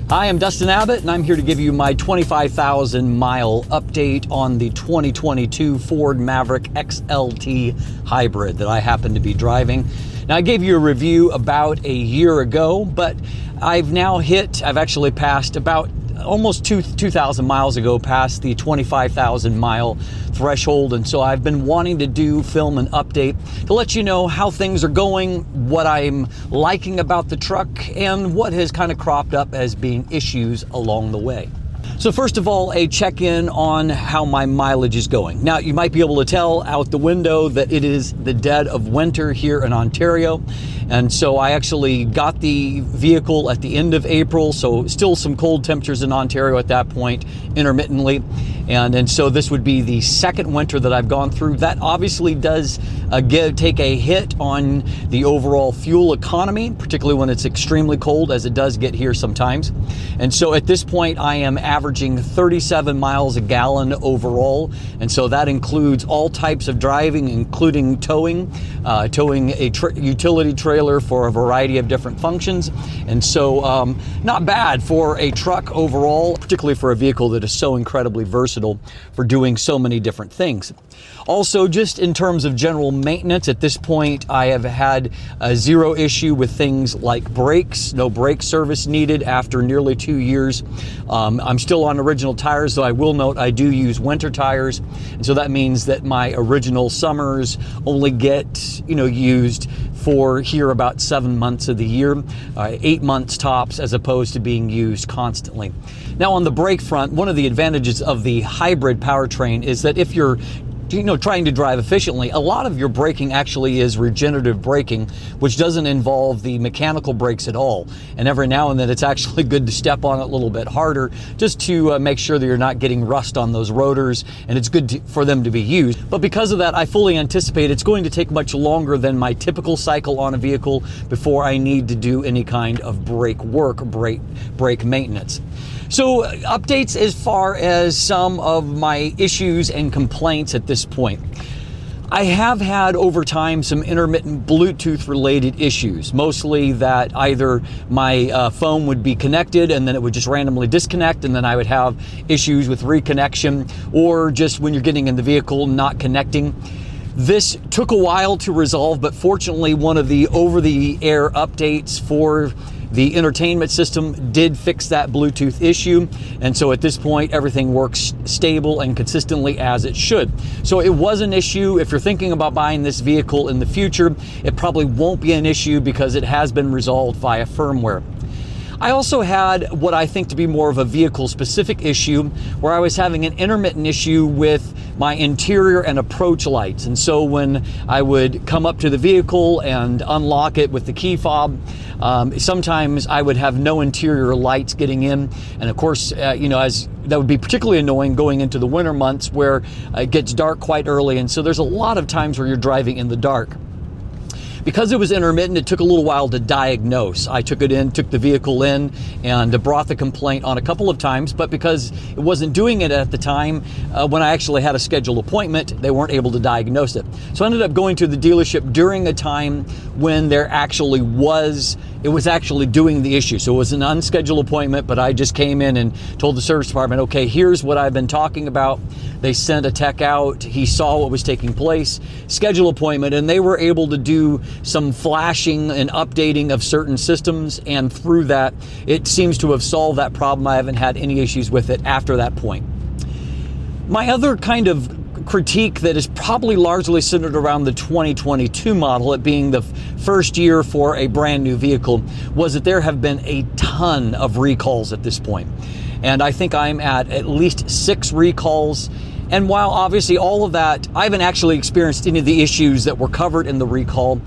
Hi, I'm Dustin Abbott, and I'm here to give you my 25,000 mile update on the 2022 Ford Maverick XLT hybrid that I happen to be driving. Now, I gave you a review about a year ago, but I've actually passed about almost 2,000 miles ago, past the 25,000 mile threshold. And so I've been wanting to film an update to let you know how things are going, what I'm liking about the truck, and what has kind of cropped up as being issues along the way. So first of all, a check-in on how my mileage is going. Now, you might be able to tell out the window that it is the dead of winter here in Ontario. And so I actually got the vehicle at the end of April, so still some cold temperatures in Ontario at that point, intermittently. And so this would be the second winter that I've gone through. That obviously does take a hit on the overall fuel economy, particularly when it's extremely cold, as it does get here sometimes. And so at this point, I am averaging 37 miles a gallon overall. And so that includes all types of driving, including towing a utility trailer for a variety of different functions. And so not bad for a truck overall, particularly for a vehicle that is so incredibly versatile for doing so many different things. Also, just in terms of general maintenance, at this point, I have had zero issue with things like brakes. No brake service needed after nearly 2 years. I'm still on original tires, though I will note I do use winter tires. And so that means that my original summers only get, used for here about 7 months of the year, 8 months tops, as opposed to being used constantly. Now, on the brake front, one of the advantages of the hybrid powertrain is that if you're trying to drive efficiently, a lot of your braking actually is regenerative braking, which doesn't involve the mechanical brakes at all. And every now and then it's actually good to step on it a little bit harder just to make sure that you're not getting rust on those rotors, and it's good for them to be used. But because of that, I fully anticipate it's going to take much longer than my typical cycle on a vehicle before I need to do any kind of brake work, brake maintenance. So updates as far as some of my issues and complaints at this point. I have had over time some intermittent Bluetooth related issues, mostly that either my phone would be connected and then it would just randomly disconnect, and then I would have issues with reconnection, or just when you're getting in the vehicle not connecting. This took a while to resolve, but fortunately one of the over-the-air updates for the entertainment system did fix that Bluetooth issue. And so at this point, everything works stable and consistently as it should. So it was an issue. If you're thinking about buying this vehicle in the future, it probably won't be an issue because it has been resolved via firmware. I also had what I think to be more of a vehicle-specific issue, where I was having an intermittent issue with my interior and approach lights. And so when I would come up to the vehicle and unlock it with the key fob, sometimes I would have no interior lights getting in. And of course, that would be particularly annoying going into the winter months where it gets dark quite early. And so there's a lot of times where you're driving in the dark. Because it was intermittent, it took a little while to diagnose. I took the vehicle in and brought the complaint on a couple of times, but because it wasn't doing it at the time, when I actually had a scheduled appointment, they weren't able to diagnose it. So I ended up going to the dealership during a time when it was actually doing the issue. So it was an unscheduled appointment, but I just came in and told the service department, okay, here's what I've been talking about. They sent a tech out, he saw what was taking place, schedule appointment, and they were able to do some flashing and updating of certain systems, and through that, it seems to have solved that problem. I haven't had any issues with it after that point. My other kind of critique that is probably largely centered around the 2022 model, it being the first year for a brand new vehicle, was that there have been a ton of recalls at this point. And I think I'm at least 6 recalls. And while obviously all of that, I haven't actually experienced any of the issues that were covered in the recall.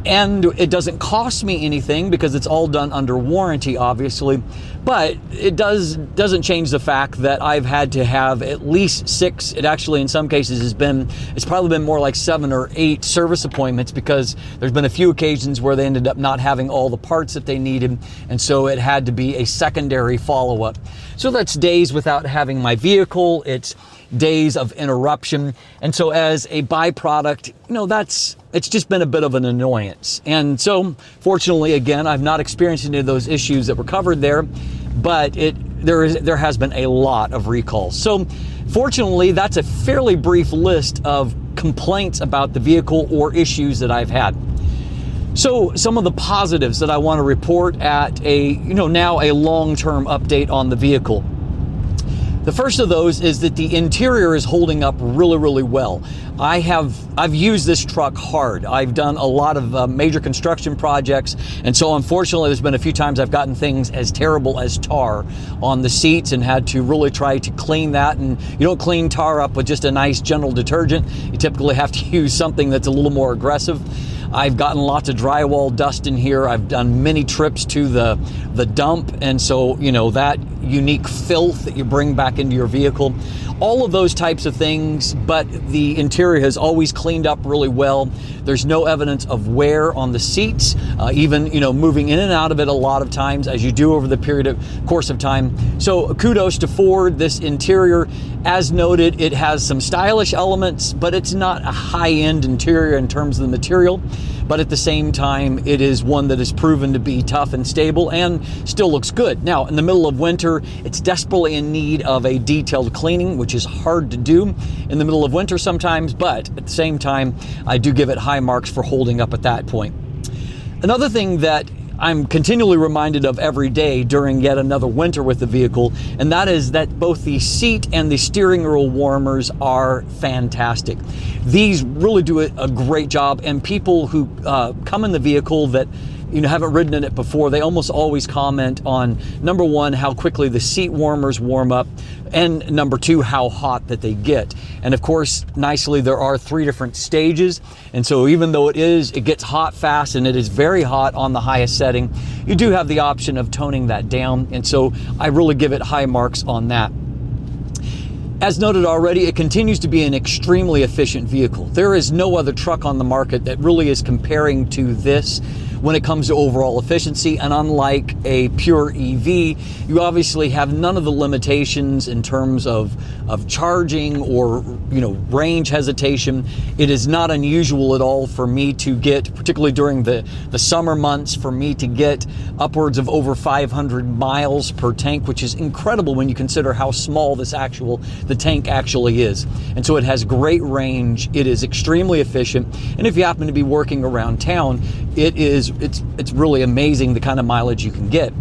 And it doesn't cost me anything because it's all done under warranty, obviously. But it doesn't change the fact that I've had to have at least 6. It actually, in some cases, it's probably been more like 7 or 8 service appointments, because there's been a few occasions where they ended up not having all the parts that they needed. And so it had to be a secondary follow-up. So that's days without having my vehicle. It's days of interruption. And so as a byproduct, it's just been a bit of an annoyance. And so fortunately, again, I've not experienced any of those issues that were covered there. but there has been a lot of recalls. So fortunately, that's a fairly brief list of complaints about the vehicle or issues that I've had. So some of the positives that I want to report at now a long-term update on the vehicle. The first of those is that the interior is holding up really, really well. I've used this truck hard. I've done a lot of major construction projects, and so unfortunately there's been a few times I've gotten things as terrible as tar on the seats and had to really try to clean that. And you don't clean tar up with just a nice general detergent. You typically have to use something that's a little more aggressive. I've gotten lots of drywall dust in here. I've done many trips to the dump, and so that unique filth that you bring back into your vehicle, all of those types of things. But the interior has always cleaned up really well. There's no evidence of wear on the seats, even moving in and out of it a lot of times, as you do over the course of time. So kudos to Ford. This interior, as noted, it has some stylish elements, but it's not a high-end interior in terms of the material. But at the same time, it is one that is proven to be tough and stable and still looks good. Now, in the middle of winter, it's desperately in need of a detailed cleaning, which is hard to do in the middle of winter sometimes, but at the same time, I do give it high marks for holding up at that point. Another thing that I'm continually reminded of every day during yet another winter with the vehicle, and that is that both the seat and the steering wheel warmers are fantastic. These really do a great job, and people who come in the vehicle that haven't ridden in it before, they almost always comment on, number one, how quickly the seat warmers warm up, and number two, how hot that they get. And of course, nicely, there are 3 different stages. And so even though it gets hot fast and it is very hot on the highest setting, you do have the option of toning that down. And so I really give it high marks on that. As noted already, it continues to be an extremely efficient vehicle. There is no other truck on the market that really is comparing to this when it comes to overall efficiency. And unlike a pure EV, you obviously have none of the limitations in terms of charging or range hesitation. It is not unusual at all for me to get, particularly during the summer months, for me to get upwards of over 500 miles per tank, which is incredible when you consider how small the tank actually is. And so it has great range. It is extremely efficient. And if you happen to be working around town, it's really amazing the kind of mileage you can get.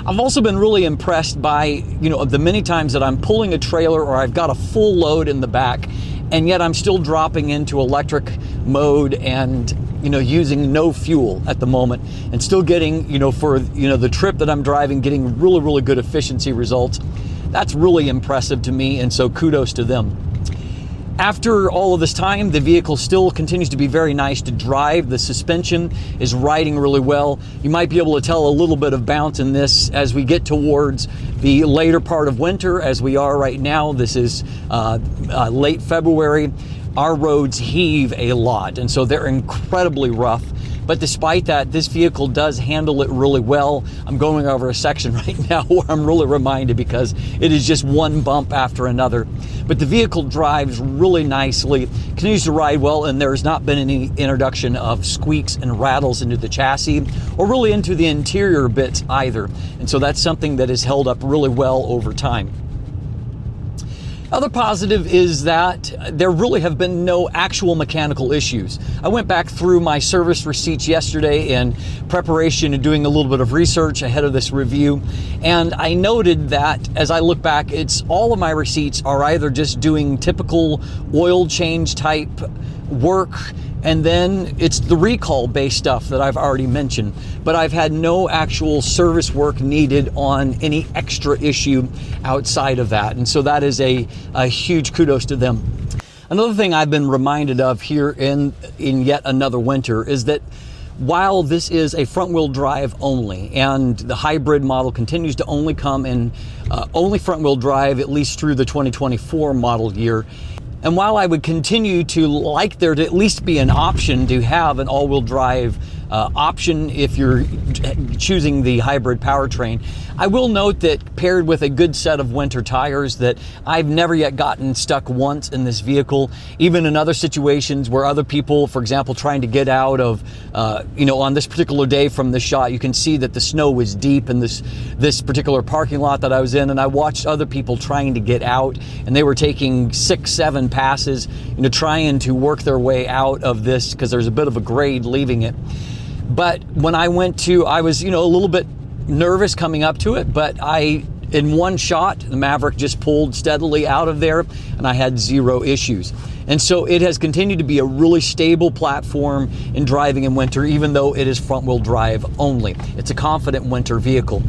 I've also been really impressed by, the many times that I'm pulling a trailer or I've got a full load in the back, and yet I'm still dropping into electric mode and, using no fuel at the moment, and still getting, for, the trip that I'm driving, getting really, really good efficiency results. That's really impressive to me, and so kudos to them. After all of this time, the vehicle still continues to be very nice to drive. The suspension is riding really well. You might be able to tell a little bit of bounce in this as we get towards the later part of winter, as we are right now. This is late February. Our roads heave a lot, and so they're incredibly rough. But despite that, this vehicle does handle it really well. I'm going over a section right now where I'm really reminded, because it is just one bump after another. But the vehicle drives really nicely, continues to ride well, and there's not been any introduction of squeaks and rattles into the chassis or really into the interior bits either. And so that's something that has held up really well over time. Other positive is that there really have been no actual mechanical issues. I went back through my service receipts yesterday in preparation and doing a little bit of research ahead of this review, and I noted that as I look back, all of my receipts are either just doing typical oil change type work, and then it's the recall based stuff that I've already mentioned, but I've had no actual service work needed on any extra issue outside of that. And so that is a huge kudos to them. Another thing I've been reminded of here in yet another winter is that while this is a front wheel drive only, and the hybrid model continues to only come in only front wheel drive, at least through the 2024 model year, and while I would continue to like there to at least be an option to have an all-wheel drive option if you're choosing the hybrid powertrain. I will note that paired with a good set of winter tires, that I've never yet gotten stuck once in this vehicle. Even in other situations where other people, for example, trying to get out of, on this particular day from the shot, you can see that the snow was deep in this particular parking lot that I was in, and I watched other people trying to get out, and they were taking 6, 7 passes, trying to work their way out of this because there's a bit of a grade leaving it. But when I went to, I was, a little bit nervous coming up to it, but in one shot, the Maverick just pulled steadily out of there, and I had 0 issues. And so it has continued to be a really stable platform in driving in winter, even though it is front-wheel drive only. It's a confident winter vehicle.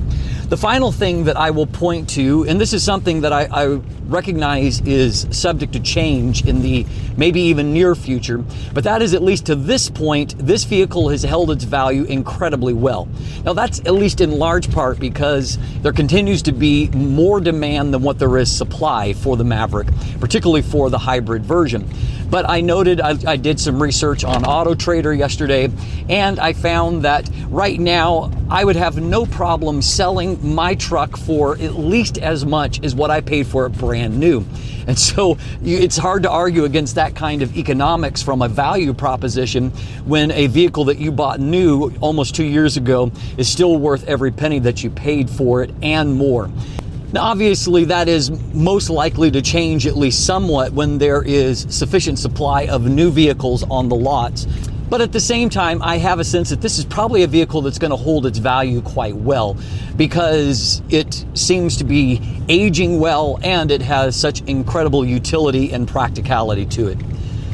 The final thing that I will point to, and this is something that I recognize is subject to change in the maybe even near future, but that is, at least to this point, this vehicle has held its value incredibly well. Now that's at least in large part because there continues to be more demand than what there is supply for the Maverick, particularly for the hybrid version. But I noted, I did some research on Auto Trader yesterday, and I found that right now I would have no problem selling my truck for at least as much as what I paid for it brand new. And so it's hard to argue against that kind of economics from a value proposition when a vehicle that you bought new almost 2 years ago is still worth every penny that you paid for it and more. Now, obviously, that is most likely to change at least somewhat when there is sufficient supply of new vehicles on the lots. But at the same time, I have a sense that this is probably a vehicle that's going to hold its value quite well because it seems to be aging well and it has such incredible utility and practicality to it.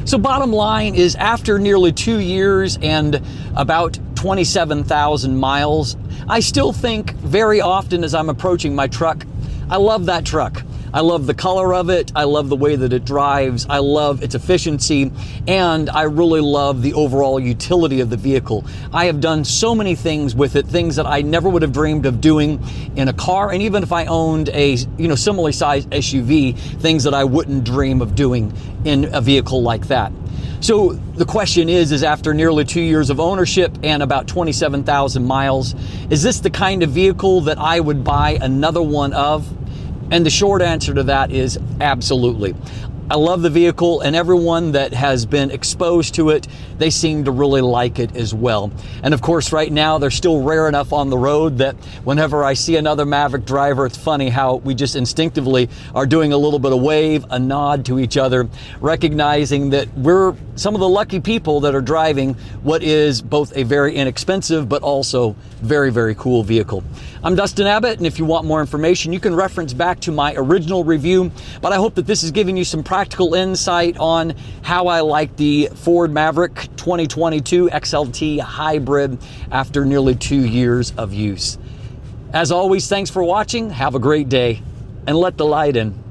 So bottom line is, after nearly 2 years and about 27,000 miles, I still think very often as I'm approaching my truck, I love that truck. I love the color of it. I love the way that it drives. I love its efficiency, and I really love the overall utility of the vehicle. I have done so many things with it, things that I never would have dreamed of doing in a car, and even if I owned a similarly sized SUV, things that I wouldn't dream of doing in a vehicle like that. So the question is after nearly 2 years of ownership and about 27,000 miles, is this the kind of vehicle that I would buy another one of? And the short answer to that is absolutely. I love the vehicle, and everyone that has been exposed to it, they seem to really like it as well. And of course, right now, they're still rare enough on the road that whenever I see another Maverick driver, it's funny how we just instinctively are doing a little bit of wave, a nod to each other, recognizing that we're some of the lucky people that are driving what is both a very inexpensive but also very, very cool vehicle. I'm Dustin Abbott, and if you want more information, you can reference back to my original review, but I hope that this is giving you some practical insight on how I like the Ford Maverick 2022 XLT Hybrid after nearly 2 years of use. As always, thanks for watching, have a great day, and let the light in.